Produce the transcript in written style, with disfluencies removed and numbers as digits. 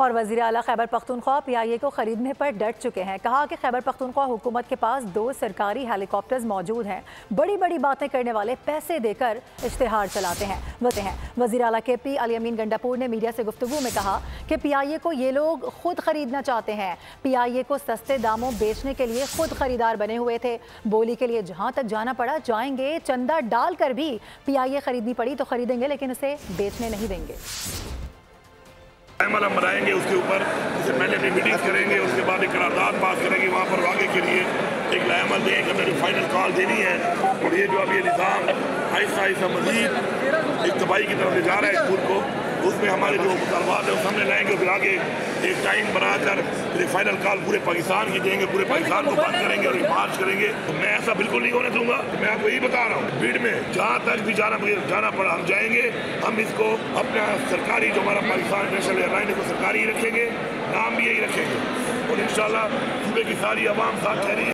और वज़ीर आला खैबर पख्तूनख्वा PIA को खरीदने पर डट चुके हैं। कहा कि खैबर पख्तूनख्वा हुकूमत के पास 2 सरकारी हेलीकॉप्टर्स मौजूद हैं। बड़ी बड़ी बातें करने वाले पैसे देकर इश्तिहार चलाते हैं। वज़ीर आला KP अली अमीन गंडापुर ने मीडिया से गुफ्तगू में कहा कि PIA को ये लोग खुद खरीदना चाहते हैं। PIA को सस्ते दामों बेचने के लिए खुद खरीदार बने हुए थे। बोली के लिए जहां तक जाना पड़ा जाएंगे, चंदा डालकर भी PIA खरीदनी पड़ी तो खरीदेंगे, लेकिन उसे बेचने नहीं देंगे। हम बनाएंगे, उसके ऊपर उससे पहले भी मीटिंग करेंगे, उसके बाद एक करारदाद पास करेंगे, वहाँ पर आगे के लिए एक लामल दें कि हमें जो फाइनल कॉल देनी है। और ये जो अब ये निज़ाम आहिस्ता आहिस्ता मज़ीद एक तबाही की तरफ ले जा रहा है मुल्क को, उसमें हमारे जो मुतालबात है वो सामने लाएंगे। फिर आगे एक टाइम बनाकर फिर फाइनल कॉल पूरे पाकिस्तान की देंगे, पूरे पाकिस्तान को बंद करेंगे और मार्च करेंगे। तो मैं ऐसा बिल्कुल नहीं होने दूंगा। मैं आपको यही बता रहा हूँ, भीड़ में जहाँ तक भी जाना पड़ा हम जाएंगे। हम इसको अपना सरकारी जो हमारा पाकिस्तान नेशनल एयरलाइन को सरकारी ही रखेंगे, नाम भी यही रखेंगे और इंशाल्लाह सूबे की सारी आवाम साथ ठहरी।